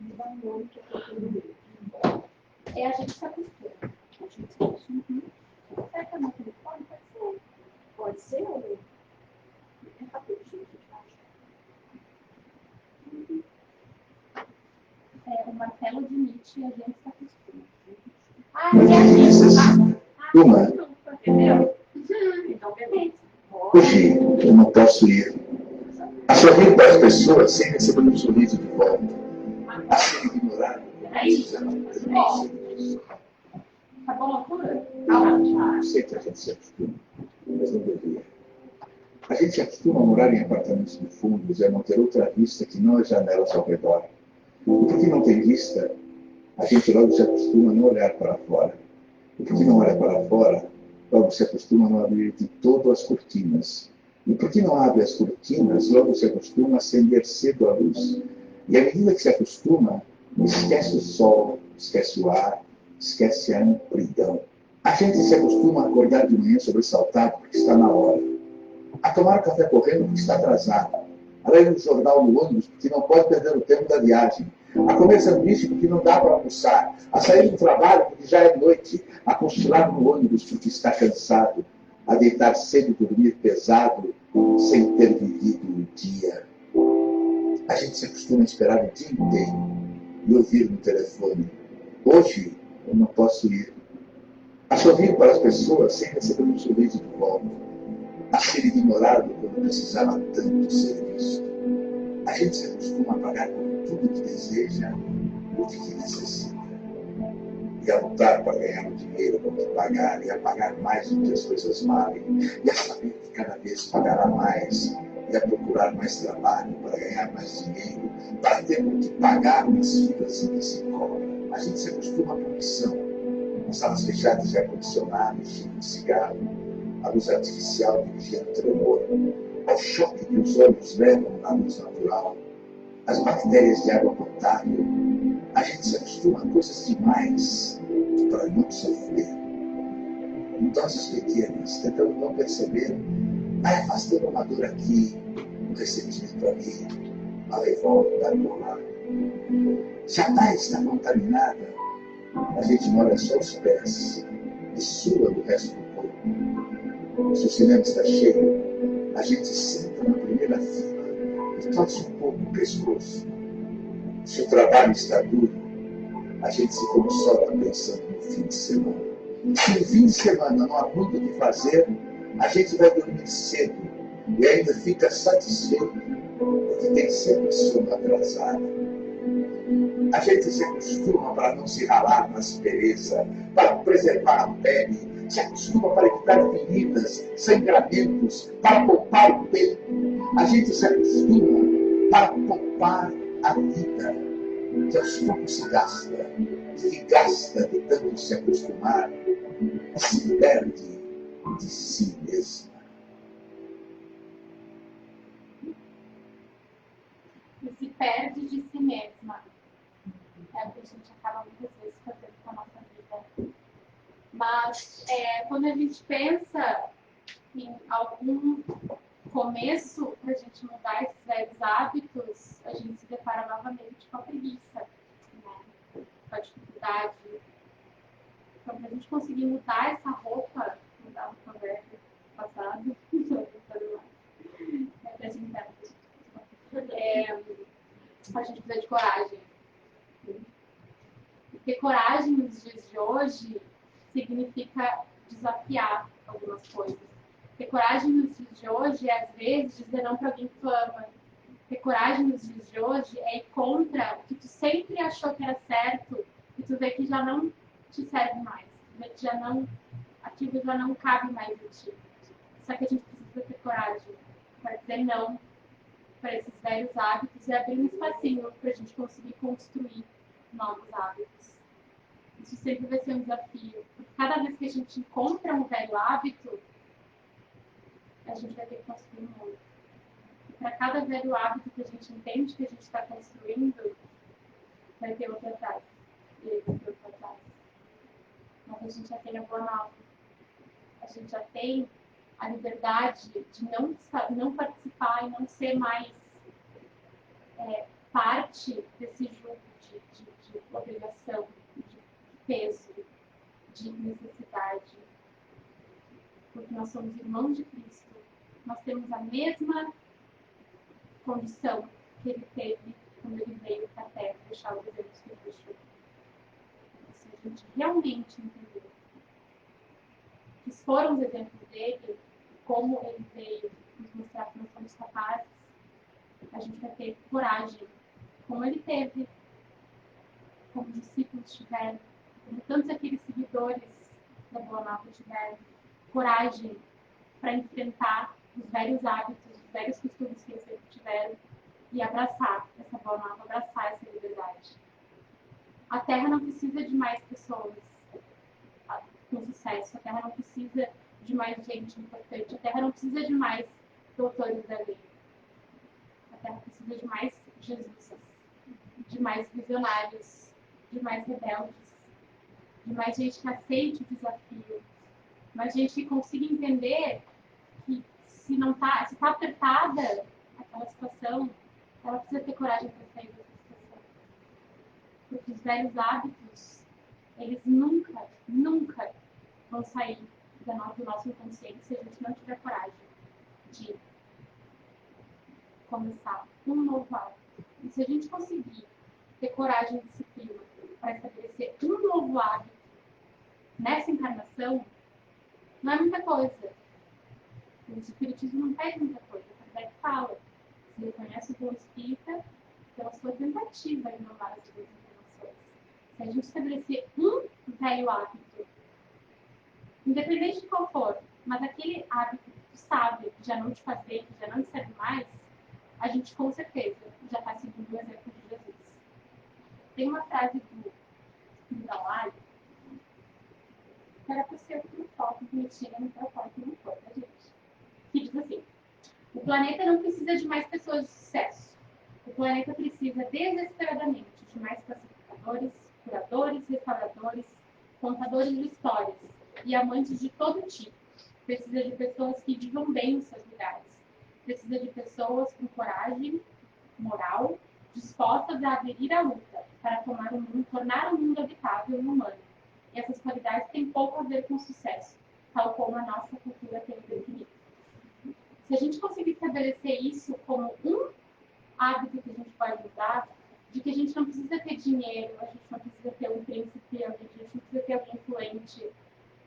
Me dá um nome que eu procuro dele. É a gente se acostuma. A gente se acostuma. Será que é no telefone? Pode ser. Pode ser, ou é rapidinho, a gente acha. O martelo de Nietzsche, a gente se acostuma. Ah, é a gente, tá? Turma. Entendeu? Hoje eu não posso ir a sorrir para as pessoas sem receber um sorriso de volta, a ser ignorado quando precisava tanto ser visto. Tá bom, loucura? Eu sei que a gente se acostuma, mas não deveria. A gente se acostuma a morar em apartamentos de fundos e a não ter outra vista que não as janelas ao redor. E porque não tem vista, a gente logo se acostuma a não olhar para fora. E porque não olha para fora, logo se acostuma a não abrir de todo as cortinas. E porque não abre as cortinas, logo se acostuma a acender cedo a luz. E à medida que se acostuma, esquece o sol, esquece o ar, esquece a amplidão. A gente se acostuma a acordar de manhã sobressaltado porque está na hora. A tomar café correndo porque está atrasado. A ler um jornal no ônibus porque não pode perder o tempo da viagem. A comer sanduíche porque não dá para almoçar. A sair do trabalho porque já é noite. A cochilar no ônibus porque está cansado. A deitar cedo e dormir pesado sem ter vivido o dia. A gente se acostuma a esperar o dia inteiro e ouvir no telefone: hoje eu não posso ir. A sorrir para as pessoas sem receber um sorriso de volta. A ser ignorado quando precisava tanto ser visto. A gente se acostuma a pagar por tudo que deseja ou de que necessita. E a lutar para ganhar o dinheiro com que pagar, e a pagar mais do que as coisas valem, e a saber que cada vez pagará mais, e a procurar mais trabalho para ganhar mais dinheiro, para ter o que pagar nas filas em que se cobra. A gente se acostuma à punição, com salas fechadas de ar-condicionado, cheiro de cigarro, a luz artificial dirigindo o tremor, ao choque que os olhos levam na luz natural, as bactérias de água potável. A gente se acostuma a coisas demais para não sofrer. Mudanças pequenas, tentando não perceber, vai afastando uma dor aqui, um ressentimento ali, uma revolta lá. Se a praia está contaminada, a gente molha só os pés e sua do resto do corpo. Se o cinema está cheio, a gente senta na primeira fila e torce um pouco o pescoço. Se o trabalho está duro, a gente se consola pensando no fim de semana. Se no fim de semana não há muito o que fazer, a gente vai dormir cedo e ainda fica satisfeito, porque tem sempre sono atrasado. A gente se acostuma para não se ralar na aspereza, para preservar a pele, se acostuma para evitar feridas, sangramentos, para poupar o tempo. A gente se acostuma para poupar a vida, que aos poucos se gasta, e que gasta de tanto se acostumar, e se perde de si mesma. E se perde de si mesma. É o que a gente acaba muitas vezes fazendo com a nossa vida. Mas quando a gente pensa em algum começo para a gente mudar esses velhos hábitos, a gente se depara novamente com a preguiça, né? Com a dificuldade. Então, para a gente conseguir mudar essa roupa, mudar o conversa passado, a gente precisa de coragem. Porque coragem nos dias de hoje significa desafiar algumas coisas. Ter coragem nos dias de hoje é, às vezes, dizer não para alguém que tu ama. Ter coragem nos dias de hoje é ir contra o que tu sempre achou que era certo e tu vê que já não te serve mais. Tu vê que aquilo já não cabe mais em ti. Só que a gente precisa ter coragem para dizer não para esses velhos hábitos e abrir um espacinho para a gente conseguir construir novos hábitos. Isso sempre vai ser um desafio. Porque cada vez que a gente encontra um velho hábito, a gente vai ter que construir um novo. E para cada velho hábito que a gente entende que a gente está construindo, vai ter outro atrás. E aí vai ter outro atrás. Mas a gente já tem a boa nova. A gente já tem a liberdade de não participar e não ser mais parte desse jogo de obrigação, de peso, de necessidade. Porque nós somos irmãos de Cristo. Nós temos a mesma condição que ele teve quando ele veio para a Terra deixar os eventos que ele deixou. Se a gente realmente entender que foram os exemplos dele, como ele veio nos mostrar que nós somos capazes, a gente vai ter coragem, como ele teve, como os discípulos tiveram, como tantos aqueles seguidores da Boa Nova tiveram, coragem para enfrentar os velhos hábitos, os velhos costumes que eles sempre tiveram e abraçar essa Boa Nova, abraçar essa liberdade. A Terra não precisa de mais pessoas com sucesso, a Terra não precisa de mais gente importante, a Terra não precisa de mais doutores da lei. A Terra precisa de mais Jesus, de mais visionários, de mais rebeldes, de mais gente que aceite o desafio, mais gente que consiga entender que se está apertada aquela situação, ela precisa ter coragem para sair dessa situação. Porque os velhos hábitos, eles nunca vão sair do nosso inconsciente se a gente não tiver coragem de começar um novo hábito. E se a gente conseguir ter coragem e disciplina para estabelecer um novo hábito nessa encarnação, não é muita coisa. O Espiritismo não pede muita coisa. O Kardec fala, se reconhece o bom espírita pela sua tentativa de inovar as suas encarnações. Se a gente estabelecer um velho hábito, independente de qual for, mas aquele hábito que tu sabe que já não te faz bem, que já não te serve mais, a gente com certeza já está seguindo o exemplo de Jesus. Tem uma frase do Dalai, que era para ser um foco bonitinho, no propósito não foi, né, gente? Que diz assim: o planeta não precisa de mais pessoas de sucesso. O planeta precisa desesperadamente de mais pacificadores, curadores, restauradores, contadores de histórias e amantes de todo tipo. Precisa de pessoas que vivam bem nos seus lugares. Precisa de pessoas com coragem, moral, dispostas a aderir à luta para tornar o mundo habitável e humano. E essas qualidades têm pouco a ver com sucesso, tal como a nossa cultura tem definido. Se a gente conseguir estabelecer isso como um hábito que a gente pode usar, de que a gente não precisa ter dinheiro, a gente não precisa ter um príncipe, a gente não precisa ter alguém influente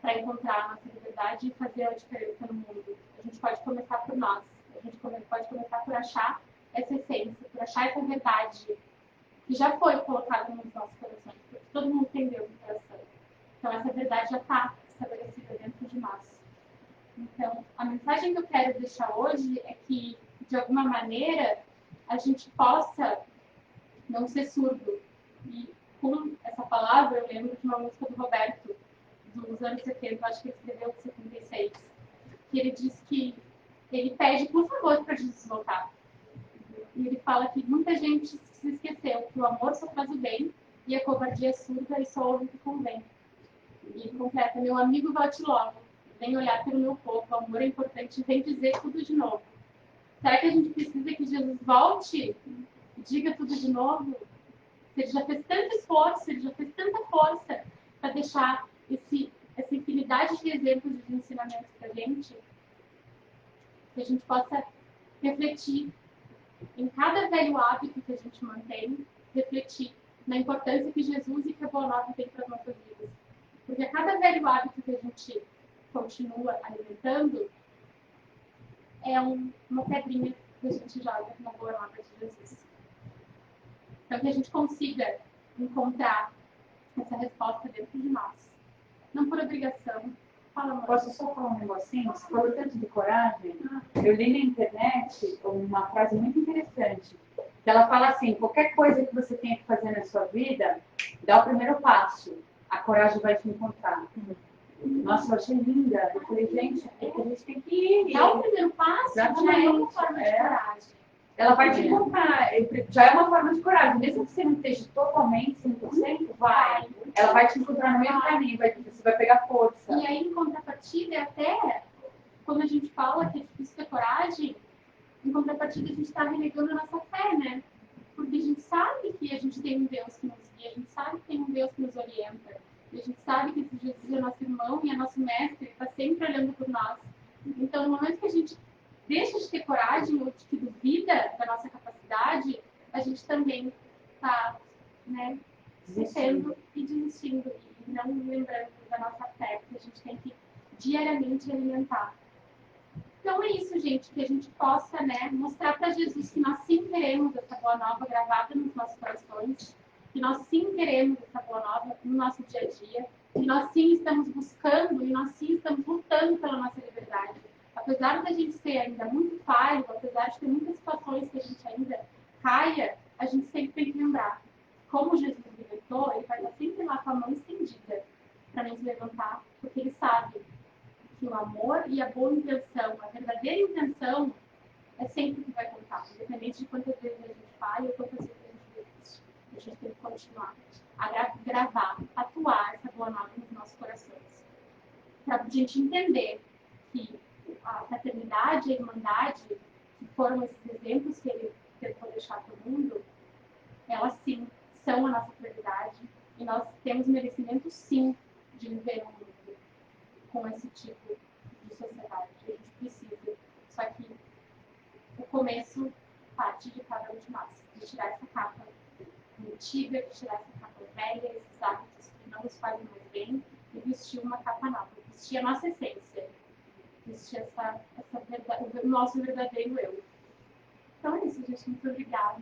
para encontrar a nossa liberdade e fazer a diferença no mundo. A gente pode começar por nós. A gente pode começar por achar essa essência, por achar essa verdade que já foi colocada nos nossos corações, porque todo mundo tem Deus no coração. Então, essa verdade já está estabelecida dentro de nós. Então, a mensagem que eu quero deixar hoje é que, de alguma maneira, a gente possa não ser surdo. E com essa palavra, eu lembro de uma música do Roberto, dos anos 70, acho que ele escreveu em 76, que ele diz que ele pede, por favor, para Jesus voltar. E ele fala que muita gente se esqueceu que o amor só faz o bem e a covardia é surda e só ouve o que convém. E ele completa: meu amigo, volte logo. Vem olhar pelo meu povo, o amor é importante, vem dizer tudo de novo. Será que a gente precisa que Jesus volte e diga tudo de novo? Se ele já fez tanto esforço, ele já fez tanta força para deixar essa infinidade de exemplos de ensinamentos para a gente, que a gente possa refletir em cada velho hábito que a gente mantém, refletir na importância que Jesus e que a Boa Nova tem para as nossas vidas. Porque a cada velho hábito que a gente continua alimentando é uma pedrinha que a gente joga na Boa Nova de Jesus. Então, que a gente consiga encontrar essa resposta dentro de nós. Não por obrigação. Fala, amor. Posso só falar um negocinho? Você falou tanto de coragem. Eu li na internet uma frase muito interessante. Que ela fala assim: qualquer coisa que você tenha que fazer na sua vida, dá o primeiro passo. A coragem vai te encontrar. Nossa, eu achei linda. Eu falei, gente, é que a gente tem que ir. Dá o primeiro passo, já é uma forma de coragem. Ela vai te encontrar. Já é uma forma de coragem. Mesmo que você não esteja totalmente 100%, vai. Ela vai te encontrar no meio do caminho. Você vai pegar força. E aí, em contrapartida, até quando a gente fala que é difícil ter coragem, em contrapartida, a gente está renegando a nossa fé, né? Porque a gente sabe que a gente tem um Deus que nos guia, a gente sabe que tem um Deus que nos orienta. E a gente sabe que esse Jesus é nosso irmão e é nosso mestre, está sempre olhando por nós. Então, no momento que a gente deixa de ter coragem ou de que duvida da nossa capacidade, a gente também está, né, desistendo e desistindo. E não lembrando da nossa fé, que a gente tem que diariamente alimentar. Então é isso, gente, que a gente possa, né, mostrar para Jesus que nós sim queremos essa boa nova gravada nos nossos corações, que nós sim queremos essa boa nova no nosso dia a dia, que nós sim estamos buscando e nós sim estamos lutando pela nossa liberdade. Apesar da gente ser ainda muito falho, apesar de ter muitas situações que a gente ainda caia, a gente sempre tem que lembrar. Como Jesus libertou, ele vai estar sempre lá com a mão estendida para nos levantar, porque ele sabe que o amor e a boa intenção, a verdadeira intenção, é sempre o que vai contar, independente de quantas vezes a gente falha ou quantas vezes a gente desiste. A gente tem que continuar a gravar, atuar essa boa nova nos nossos corações. Para a gente entender que a fraternidade e a irmandade, que foram esses exemplos que ele tentou deixar para o mundo, elas sim são a nossa prioridade e nós temos merecimento sim de viver um mundo com esse tipo de sociedade. A gente precisa. Só que o começo parte de cada um de nós. De tirar essa capa antiga, de tirar essa capa velha, esses hábitos que não nos fazem mais bem e vestir uma capa nova. Vestir a nossa essência. Vestir o nosso verdadeiro eu. Então é isso, gente. Muito obrigada.